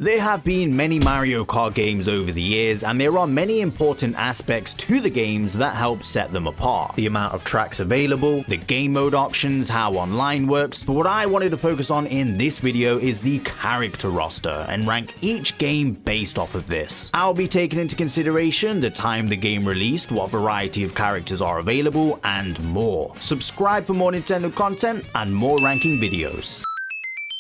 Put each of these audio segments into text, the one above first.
There have been many Mario Kart games over the years, and there are many important aspects to the games that help set them apart. The amount of tracks available, the game mode options, how online works, but what I wanted to focus on in this video is the character roster and rank each game based off of this. I'll be taking into consideration the time the game released, what variety of characters are available, and more. Subscribe for more Nintendo content and more ranking videos.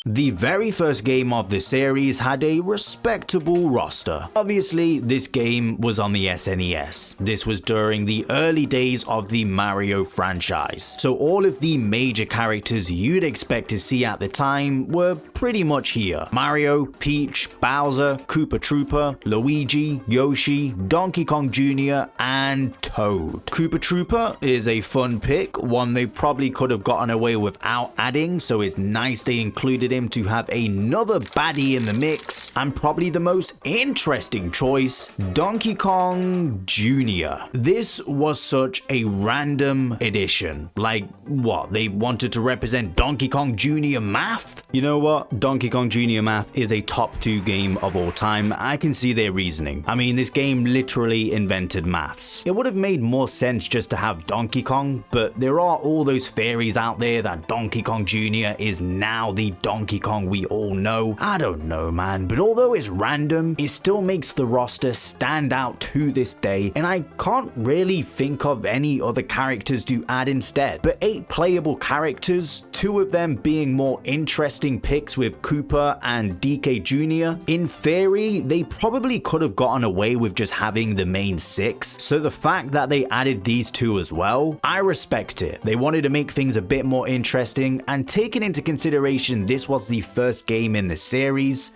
The very first game of the series had a respectable roster. Obviously, this game was on the SNES. This was during the early days of the Mario franchise. So all of the major characters you'd expect to see at the time were pretty much here. Mario, Peach, Bowser, Koopa Troopa, Luigi, Yoshi, Donkey Kong Jr., and Toad. Koopa Troopa is a fun pick, one they probably could have gotten away without adding, so it's nice they included him to have another baddie in the mix, and probably the most interesting choice, Donkey Kong Jr. This was such a random addition. Like, what, they wanted to represent Donkey Kong Jr. math? You know what, Donkey Kong Jr. math is a top 2 game of all time. I can see their reasoning. I mean, this game literally invented maths. It would have made more sense just to have Donkey Kong, but there are all those theories out there that Donkey Kong Jr. is now the Donkey Kong we all know. I don't know, man, but although it's random, it still makes the roster stand out to this day, and I can't really think of any other characters to add instead. But 8 playable characters, 2 of them being more interesting picks with Koopa and DK Jr. In theory, they probably could have gotten away with just having the main 6, so the fact that they added these 2 as well, I respect it. They wanted to make things a bit more interesting, and taking into consideration this was the first game in the series,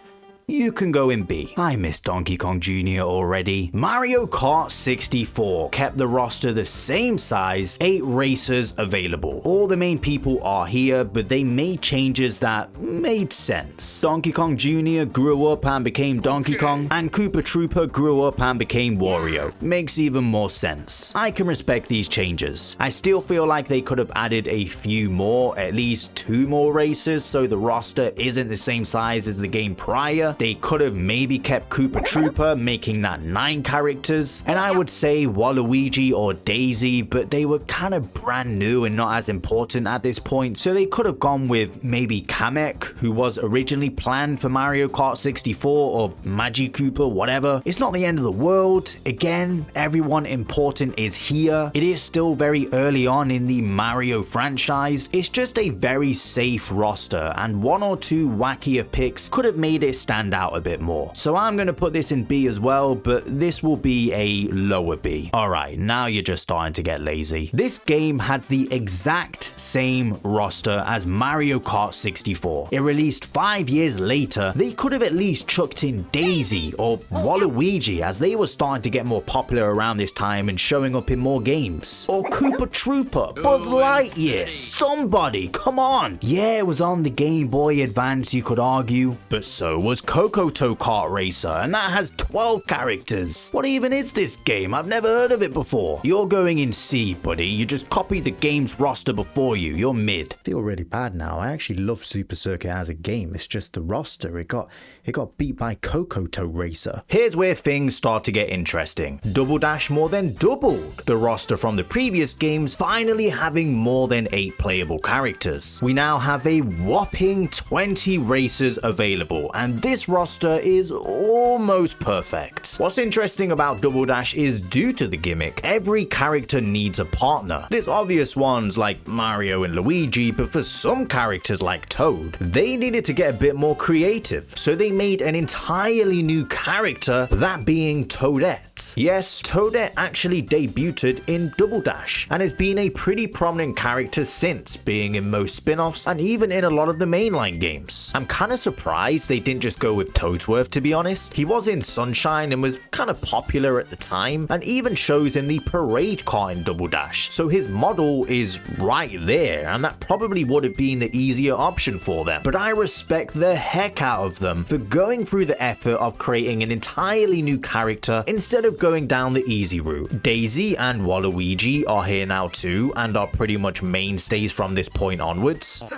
you can go in B. I miss Donkey Kong Jr. already. Mario Kart 64 kept the roster the same size, 8 racers available. All the main people are here, but they made changes that made sense. Donkey Kong Jr. grew up and became Donkey Kong, and Koopa Troopa grew up and became Wario. Makes even more sense. I can respect these changes. I still feel like they could have added a few more, at least 2 more racers, so the roster isn't the same size as the game prior. They could have maybe kept Koopa Troopa, making that 9 characters, and I would say Waluigi or Daisy, but they were kind of brand new and not as important at this point, so they could have gone with maybe Kamek, who was originally planned for Mario Kart 64, or Magikoopa, whatever. It's not the end of the world. Again, everyone important is here. It is still very early on in the Mario franchise. It's just a very safe roster, and 1 or 2 wackier picks could have made it stand out a bit more. So I'm going to put this in B as well, but this will be a lower B. Alright, now you're just starting to get lazy. This game has the exact same roster as Mario Kart 64. It released 5 years later. They could have at least chucked in Daisy or Waluigi, as they were starting to get more popular around this time and showing up in more games. Or Koopa Troopa, Buzz Lightyear, somebody, come on. Yeah, it was on the Game Boy Advance, you could argue, but so was Kokoto Kart Racer, and that has 12 characters. What even is this game? I've never heard of it before. You're going in C, buddy. You just copied the game's roster before you. You're mid. I feel really bad now. I actually love Super Circuit as a game. It's just the roster. It got beat by Kokoto Racer. Here's where things start to get interesting. Double Dash more than doubled the roster from the previous games, finally having more than 8 playable characters. We now have a whopping 20 racers available, and this roster is almost perfect. What's interesting about Double Dash is, due to the gimmick, every character needs a partner. There's obvious ones like Mario and Luigi, but for some characters like Toad, they needed to get a bit more creative, so they made an entirely new character, that being Toadette. Yes, Toadette actually debuted in Double Dash and has been a pretty prominent character since, being in most spin-offs and even in a lot of the mainline games. I'm kind of surprised they didn't just go with Toadsworth, to be honest. He was in Sunshine and was kind of popular at the time, and even shows in the parade car in Double Dash, so his model is right there, and that probably would have been the easier option for them. But I respect the heck out of them for going through the effort of creating an entirely new character instead of going down the easy route. Daisy and Waluigi are here now too, and are pretty much mainstays from this point onwards.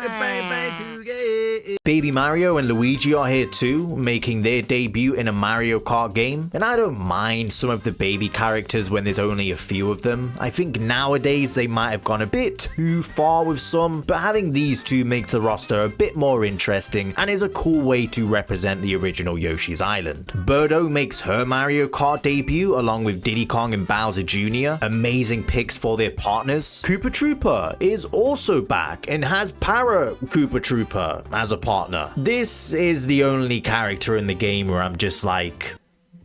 Baby Mario and Luigi are here too, making their debut in a Mario Kart game, and I don't mind some of the baby characters when there's only a few of them. I think nowadays they might have gone a bit too far with some, but having these two makes the roster a bit more interesting and is a cool way to represent the original Yoshi's Island. Birdo makes her Mario Kart debut along with Diddy Kong and Bowser Jr., amazing picks for their partners. Koopa Troopa is also back and has Para Koopa Troopa as a partner. This is the only character in the game where I'm just like,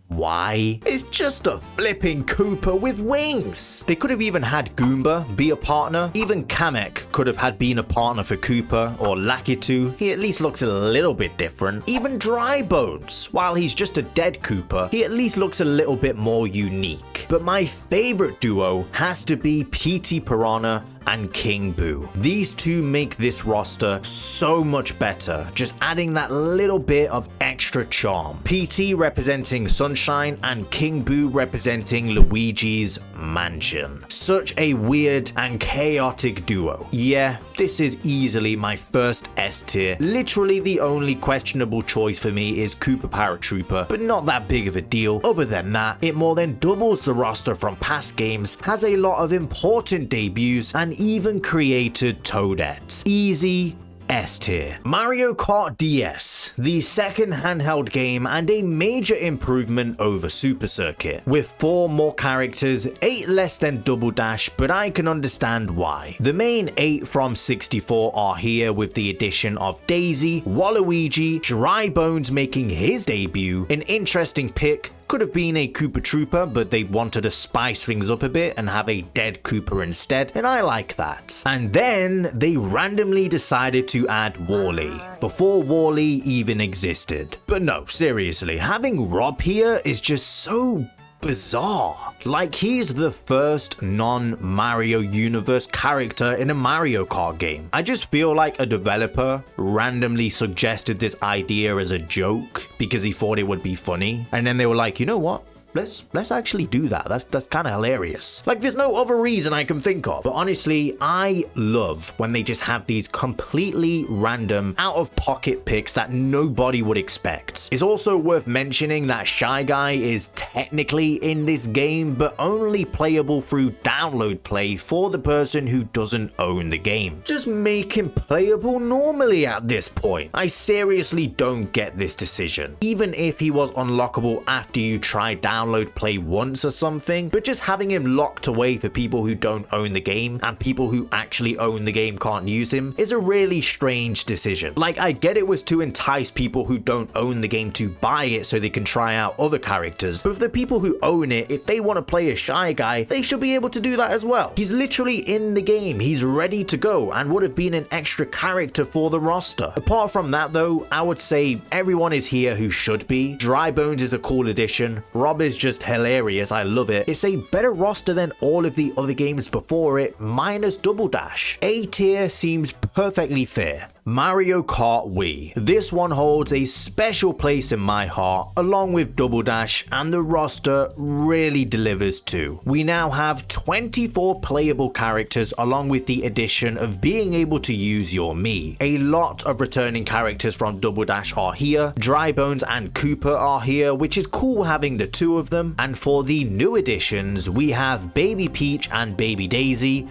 why? It's just a flipping Koopa with wings. They could have even had Goomba be a partner. Even Kamek could have been a partner for Koopa, or Lakitu. He at least looks a little bit different. Even Dry Bones, while he's just a dead Koopa, he at least looks a little bit more unique. But my favorite duo has to be PT Piranha and King Boo. These two make this roster so much better, just adding that little bit of extra charm. PT representing Sunshine and King Boo representing Luigi's Mansion. Such a weird and chaotic duo. Yeah, this is easily my first S tier. Literally the only questionable choice for me is Koopa Paratrooper, but not that big of a deal. Other than that, it more than doubles the roster from past games, has a lot of important debuts, and even created Toadettes. Easy S tier. Mario Kart DS, the second handheld game and a major improvement over Super Circuit. With 4 more characters, 8 less than Double Dash, but I can understand why. The main 8 from 64 are here with the addition of Daisy, Waluigi, Dry Bones making his debut, an interesting pick. Could have been a Koopa Troopa, but they wanted to spice things up a bit and have a dead Koopa instead, and I like that. And then they randomly decided to add Wally, before Wally even existed. But no, seriously, having Rob here is just so bizarre. Like, he's the first non-Mario universe character in a Mario Kart game. I just feel like a developer randomly suggested this idea as a joke because he thought it would be funny, and then they were like, you know what? Let's actually do that. That's kind of hilarious. Like, there's no other reason I can think of. But honestly, I love when they just have these completely random, out-of-pocket picks that nobody would expect. It's also worth mentioning that Shy Guy is technically in this game, but only playable through download play for the person who doesn't own the game. Just make him playable normally at this point. I seriously don't get this decision. Even if he was unlockable after you try download play once or something, but just having him locked away for people who don't own the game and people who actually own the game can't use him is a really strange decision. Like, I get it was to entice people who don't own the game to buy it so they can try out other characters, but for the people who own it, if they want to play a Shy Guy, they should be able to do that as well. He's literally in the game, he's ready to go, and would have been an extra character for the roster. Apart from that though, I would say everyone is here who should be. Dry Bones is a cool addition, Rob is just hilarious, I love it. It's a better roster than all of the other games before it, minus Double Dash. A tier seems perfectly fair. Mario Kart Wii. This one holds a special place in my heart, along with Double Dash, and the roster really delivers too. We now have 24 playable characters along with the addition of being able to use your Mii. A lot of returning characters from Double Dash are here, Dry Bones and Koopa are here, which is cool having the two of them, and for the new additions, we have Baby Peach and Baby Daisy.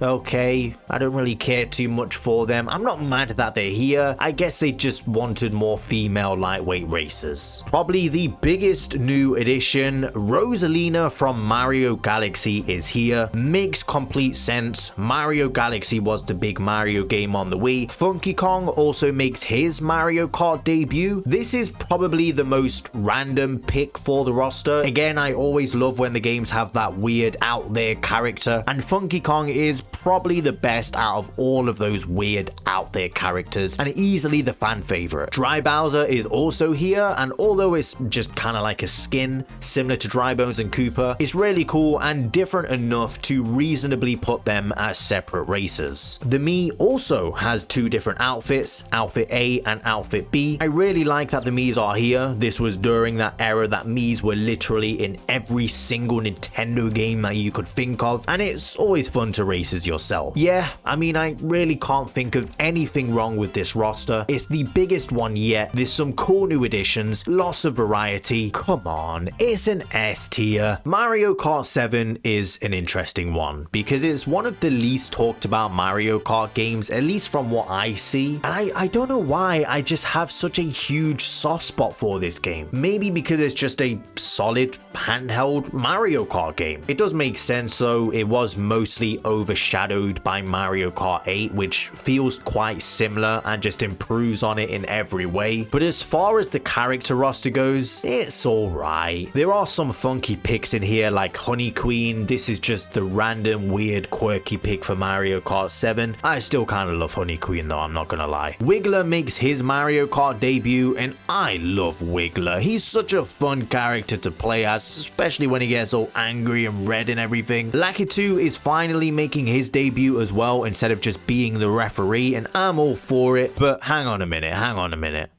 Okay, I don't really care too much for them. I'm not mad that they're here. I guess they just wanted more female lightweight racers. Probably the biggest new addition, Rosalina from Mario Galaxy is here. Makes complete sense. Mario Galaxy was the big Mario game on the Wii. Funky Kong also makes his Mario Kart debut. This is probably the most random pick for the roster. Again, I always love when the games have that weird out there character, and Funky Kong is probably the best out of all of those weird out there characters and easily the fan favorite. Dry Bowser is also here, and although it's just kind of like a skin similar to Dry Bones and Koopa, it's really cool and different enough to reasonably put them as separate races. The Mii also has 2 different outfits, Outfit A and Outfit B. I really like that the Miis are here. This was during that era that Miis were literally in every single Nintendo game that you could think of, and it's always fun to race as yourself. yourself. Yeah, I mean, I really can't think of anything wrong with this roster. It's the biggest one yet. There's some cool new additions, lots of variety. Come on, it's an S tier. Mario Kart 7 is an interesting one because it's one of the least talked about Mario Kart games, at least from what I see. And I don't know why I just have such a huge soft spot for this game. Maybe because it's just a solid handheld Mario Kart game. It does make sense though. It was mostly overshadowed by Mario Kart 8, which feels quite similar and just improves on it in every way. But as far as the character roster goes, it's alright. There are some funky picks in here like Honey Queen. This is just the random weird quirky pick for Mario Kart 7. I still kind of love Honey Queen though, I'm not gonna lie. Wiggler makes his Mario Kart debut and I love Wiggler. He's such a fun character to play as, especially when he gets all angry and red and everything. Lakitu is finally making his debut as well instead of just being the referee, and I'm all for it. But hang on a minute.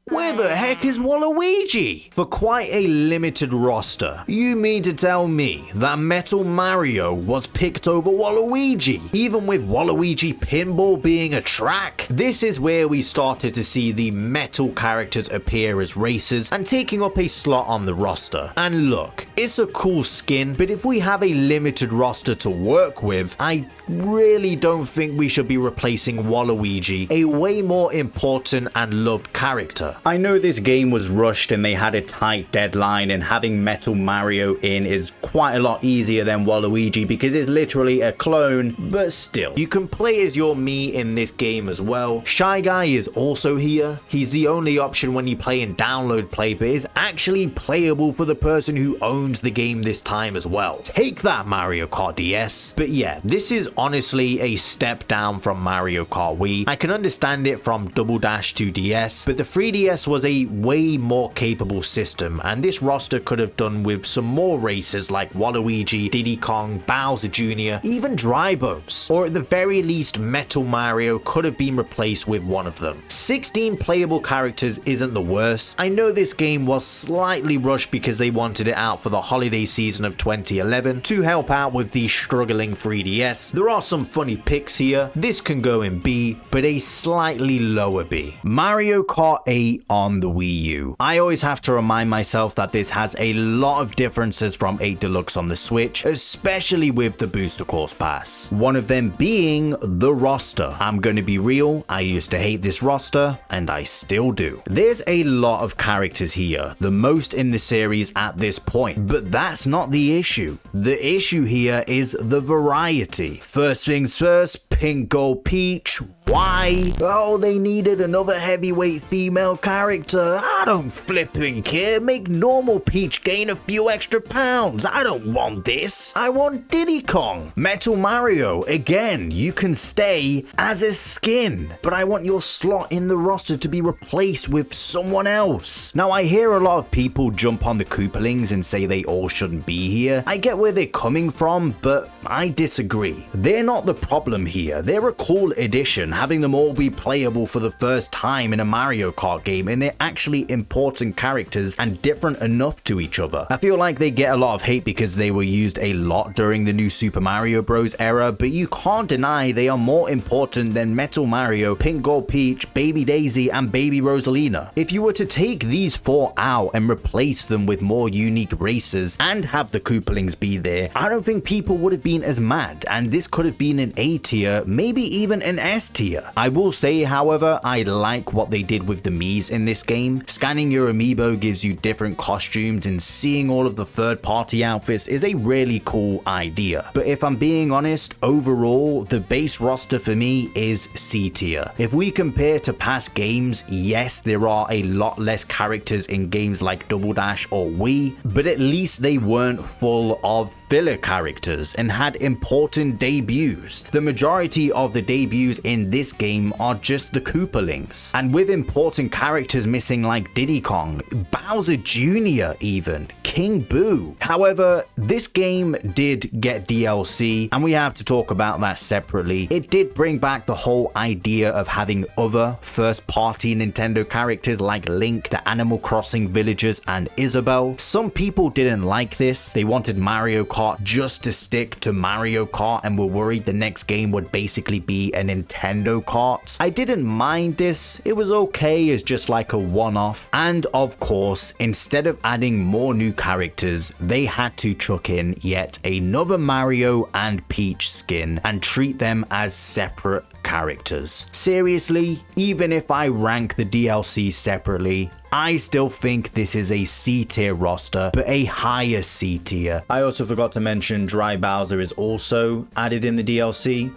Where the heck is Waluigi? For quite a limited roster, you mean to tell me that Metal Mario was picked over Waluigi, even with Waluigi Pinball being a track? This is where we started to see the metal characters appear as racers and taking up a slot on the roster. And look, it's a cool skin, but if we have a limited roster to work with, I really don't think we should be replacing Waluigi, a way more important and loved character. I know this game was rushed and they had a tight deadline, and having Metal Mario in is quite a lot easier than Waluigi because it's literally a clone, but still. You can play as your Mii in this game as well. Shy Guy is also here. He's the only option when you play in download play, but is actually playable for the person who owns the game this time as well. Take that, Mario Kart DS. But yeah, this is honestly a step down from Mario Kart Wii. I can understand it from Double Dash to DS, but the 3DS was a way more capable system, and this roster could have done with some more races like Waluigi, Diddy Kong, Bowser Jr., even Drybones, or at the very least Metal Mario could have been replaced with one of them. 16 playable characters isn't the worst. I know this game was slightly rushed because they wanted it out for the holiday season of 2011 to help out with the struggling 3DS. There are some funny picks here. This can go in B, but a slightly lower B. Mario Kart 8 on the Wii U. I always have to remind myself that this has a lot of differences from 8 Deluxe on the Switch, especially with the Booster Course Pass. One of them being the roster. I'm gonna be real, I used to hate this roster, and I still do. There's a lot of characters here, the most in the series at this point, but that's not the issue. The issue here is the variety. First things first, Pink Gold Peach. Why? Oh, they needed another heavyweight female character. I don't flipping care. Make normal Peach gain a few extra pounds. I don't want this. I want Diddy Kong. Metal Mario, again, you can stay as a skin, but I want your slot in the roster to be replaced with someone else. Now, I hear a lot of people jump on the Koopalings and say they all shouldn't be here. I get where they're coming from, but I disagree. They're not the problem here. They're a cool addition, having them all be playable for the first time in a Mario Kart game, and they're actually important characters and different enough to each other. I feel like they get a lot of hate because they were used a lot during the new Super Mario Bros. Era, but you can't deny they are more important than Metal Mario, Pink Gold Peach, Baby Daisy, and Baby Rosalina. If you were to take these four out and replace them with more unique races and have the Koopalings be there, I don't think people would have been as mad, and this could have been an A tier, maybe even an S tier. I will say, however, I like what they did with the Miis in this game. Scanning your amiibo gives you different costumes, and seeing all of the third-party outfits is a really cool idea. But if I'm being honest, overall, the base roster for me is C tier. If we compare to past games, yes, there are a lot less characters in games like Double Dash or Wii, but at least they weren't full of filler characters and had important debuts. The majority of the debuts in this this game are just the Koopalings. And with important characters missing like Diddy Kong, Bowser Jr. even, King Boo. However, this game did get DLC, and we have to talk about that separately. It did bring back the whole idea of having other first-party Nintendo characters like Link, the Animal Crossing villagers, and Isabelle. Some people didn't like this. They wanted Mario Kart just to stick to Mario Kart and were worried the next game would basically be a Nintendo Kart. I didn't mind this. It was okay as just like a one-off. And of course, instead of adding more new characters, they had to chuck in yet another Mario and Peach skin and treat them as separate characters. Seriously, even if I rank the DLC separately, I still think this is a C tier roster, but a higher C tier. I also forgot to mention Dry Bowser is also added in the DLC.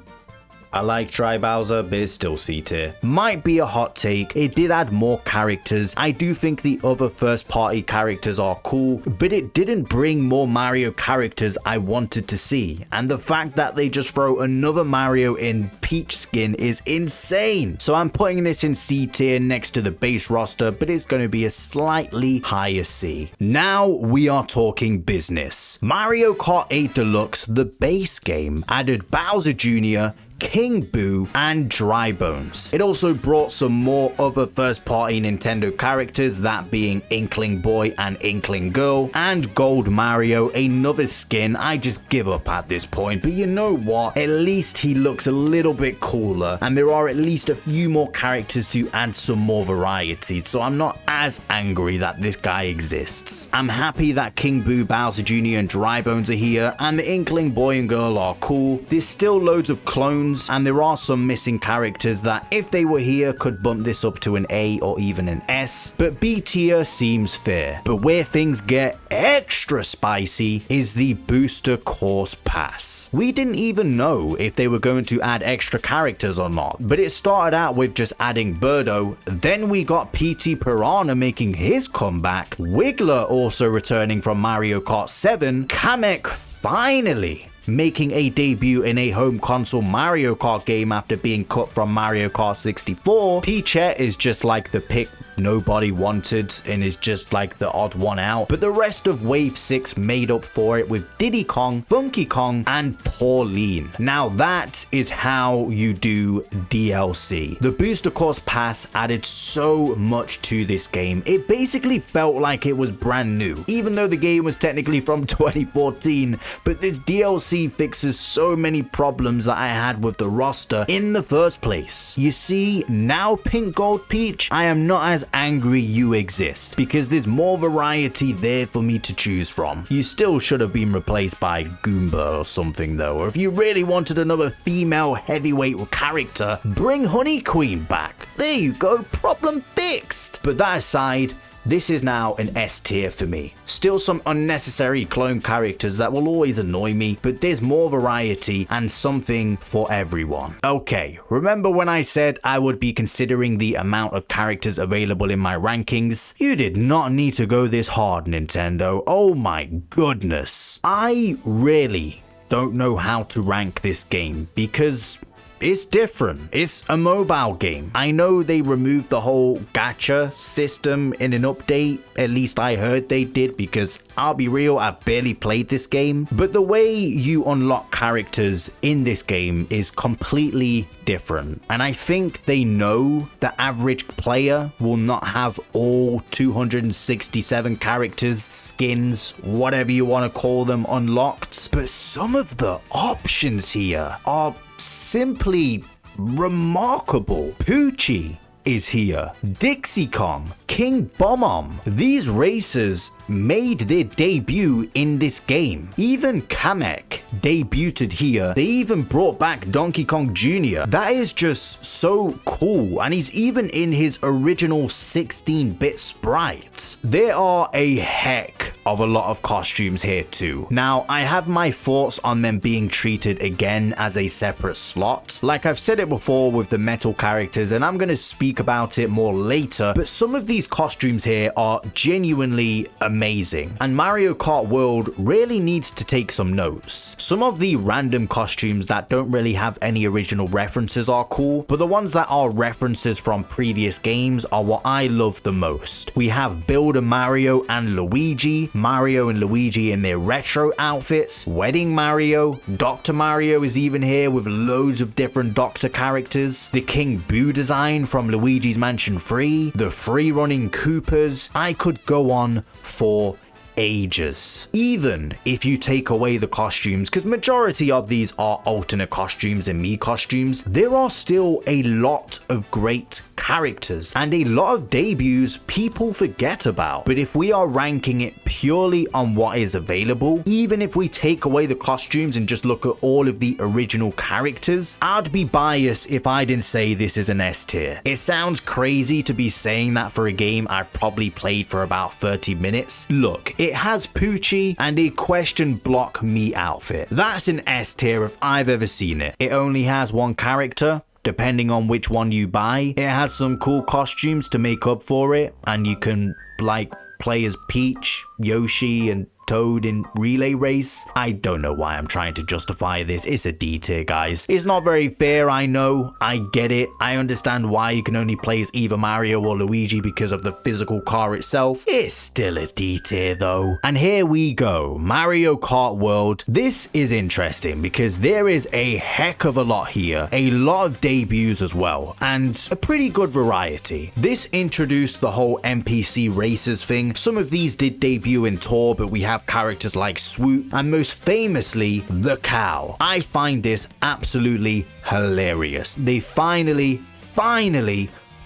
I like Dry Bowser, but it's still C tier. Might be a hot take. It did add more characters. I do think the other first party characters are cool, but it didn't bring more Mario characters I wanted to see. And the fact that they just throw another Mario in Peach skin is insane. So I'm putting this in C tier next to the base roster, but it's going to be a slightly higher C. Now we are talking business. Mario Kart 8 Deluxe, the base game, added Bowser Jr., King Boo, and Dry Bones. It also brought some more other first-party Nintendo characters, that being Inkling Boy and Inkling Girl, and Gold Mario, another skin. I just give up at this point, but you know what? At least he looks a little bit cooler, and there are at least a few more characters to add some more variety, so I'm not as angry that this guy exists. I'm happy that King Boo, Bowser Jr., and Dry Bones are here, and the Inkling Boy and Girl are cool. There's still loads of clones, and there are some missing characters that, if they were here, could bump this up to an A or even an S, but B tier seems fair. But where things get extra spicy is the Booster Course Pass. We didn't even know if they were going to add extra characters or not, but it started out with just adding Birdo, then we got PT Piranha making his comeback, Wiggler also returning from Mario Kart 7, Kamek finally making a debut in a home console Mario Kart game after being cut from Mario Kart 64. Peachette is just like the pick nobody wanted and is just like the odd one out, but the rest of Wave 6 made up for it with Diddy Kong, Funky Kong, and Pauline. Now that is how you do DLC. The Booster Course Pass added so much to this game. It basically felt like it was brand new, even though the game was technically from 2014, but this DLC fixes so many problems that I had with the roster in the first place. You see, now Pink Gold Peach, I am not as angry you exist, because there's more variety there for me to choose from. You still should have been replaced by Goomba or something though, or if you really wanted another female heavyweight character, bring Honey Queen back. There you go, problem fixed. But that aside, this is now an S tier for me. Still some unnecessary clone characters that will always annoy me, but there's more variety and something for everyone. Okay, remember when I said I would be considering the amount of characters available in my rankings? You did not need to go this hard, Nintendo. Oh my goodness. I really don't know how to rank this game because it's different. It's a mobile game. I know they removed the whole gacha system in an update. At least I heard they did, because I'll be real, I've barely played this game. But the way you unlock characters in this game is completely different. And I think they know the average player will not have all 267 characters, skins, whatever you want to call them, unlocked. But some of the options here are simply remarkable. Poochie is here, Dixie Kong, King Bomb. These racers made their debut in this game. Even Kamek debuted here. They even brought back Donkey Kong Jr. That is just so cool, and he's even in his original 16-bit sprite. There are a heck of a lot of costumes here too. Now, I have my thoughts on them being treated again as a separate slot. Like I've said it before with the metal characters, and I'm going to speak about it more later, but some of these costumes here are genuinely amazing, and Mario Kart World really needs to take some notes. Some of the random costumes that don't really have any original references are cool, but the ones that are references from previous games are what I love the most. We have Builder Mario and Luigi in their retro outfits, Wedding Mario, Dr. Mario is even here with loads of different Doctor characters, the King Boo design from Luigi's Mansion 3, the free running Koopas. I could go on for ages. Even if you take away the costumes, because majority of these are alternate costumes and Mii costumes, there are still a lot of great characters and a lot of debuts people forget about. But if we are ranking it purely on what is available, even if we take away the costumes and just look at all of the original characters, I'd be biased if I didn't say this is an S tier. It sounds crazy to be saying that for a game I've probably played for about 30 minutes. Look, it has Poochie and a question block Mii outfit. That's an S tier if I've ever seen it. It only has one character, depending on which one you buy. It has some cool costumes to make up for it, and you can like play as Peach, Yoshi, and Toad in Relay Race. I don't know why I'm trying to justify this. It's a D tier, guys. It's not very fair, I know. I get it. I understand why you can only play as either Mario or Luigi because of the physical car itself. It's still a D tier though. And here we go. Mario Kart World. This is interesting because there is a heck of a lot here. A lot of debuts as well. And a pretty good variety. This introduced the whole NPC races thing. Some of these did debut in Tour, but we have characters like Swoop and most famously the cow. I find this absolutely hilarious. They finally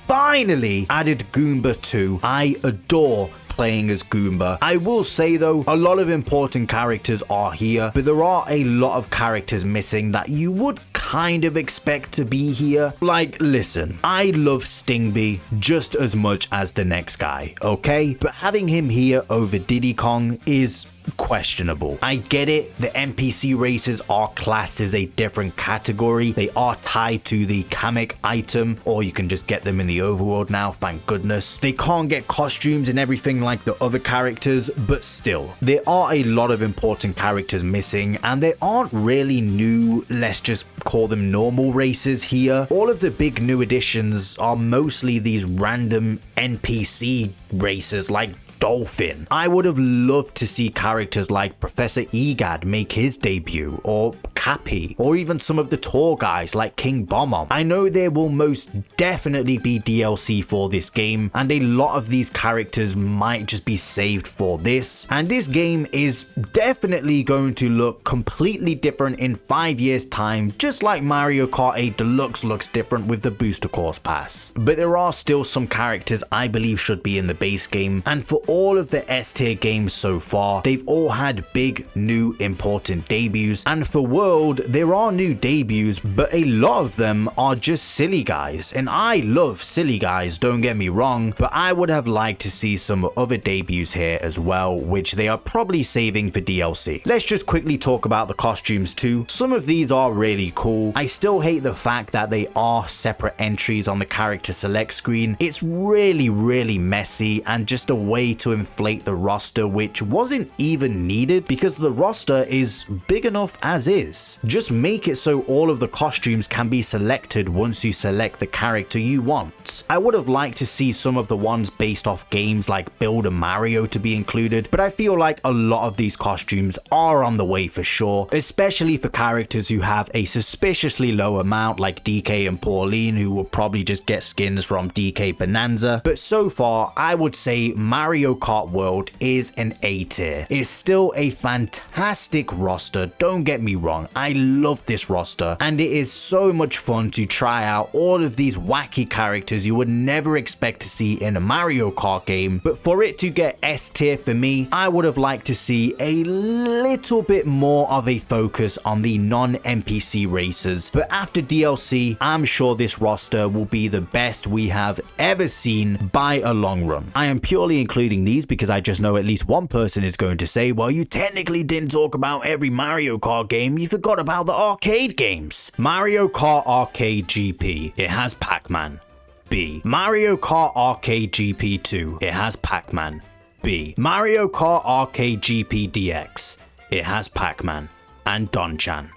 added Goomba 2. I adore playing as Goomba. I will say though, a lot of important characters are here, but there are a lot of characters missing that you would kind of expect to be here. Like, listen, I love Stingby just as much as the next guy, okay? But having him here over Diddy Kong is questionable. I get it, the NPC races are classed as a different category. They are tied to the Kamek item, or you can just get them in the overworld now, thank goodness. They can't get costumes and everything like the other characters, but still, there are a lot of important characters missing, and they aren't really new, let's just call them normal races here. All of the big new additions are mostly these random NPC races like Dolphin. I would have loved to see characters like Professor Egad make his debut, or Cappy, or even some of the tour guys like King Bomb. I know there will most definitely be DLC for this game, and a lot of these characters might just be saved for this. And this game is definitely going to look completely different in 5 years time, just like Mario Kart 8 Deluxe looks different with the Booster Course Pass. But there are still some characters I believe should be in the base game, and for all of the S tier games so far, they've all had big, new, important debuts, and for World, there are new debuts, but a lot of them are just silly guys, and I love silly guys, don't get me wrong, but I would have liked to see some other debuts here as well, which they are probably saving for DLC. Let's just quickly talk about the costumes too. Some of these are really cool. I still hate the fact that they are separate entries on the character select screen. It's really messy and just a way to inflate the roster, which wasn't even needed because the roster is big enough as is. Just make it so all of the costumes can be selected once you select the character you want. I would have liked to see some of the ones based off games like Builder Mario to be included, but I feel like a lot of these costumes are on the way for sure, especially for characters who have a suspiciously low amount like DK and Pauline, who will probably just get skins from DK Bonanza. But so far, I would say Mario Kart World is an A tier. It's still a fantastic roster, don't get me wrong, I love this roster, and it is so much fun to try out all of these wacky characters you would never expect to see in a Mario Kart game. But for it to get S tier for me, I would have liked to see a little bit more of a focus on the non-NPC races. But after DLC, I'm sure this roster will be the best we have ever seen by a long run. I am purely including including these because I just know at least one person is going to say, well, you technically didn't talk about every Mario Kart game, you forgot about the arcade games. Mario Kart Arcade GP, it has Pac-Man. B. Mario Kart Arcade GP 2, it has Pac-Man. B. Mario Kart Arcade GP DX, it has Pac-Man. And Don-chan,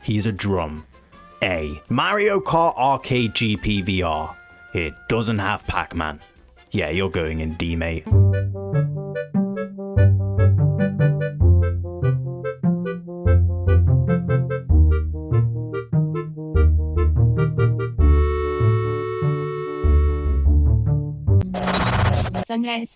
he's a drum. A. Mario Kart Arcade GP VR, it doesn't have Pac-Man. Yeah, you're going in D, mate. Sunrise.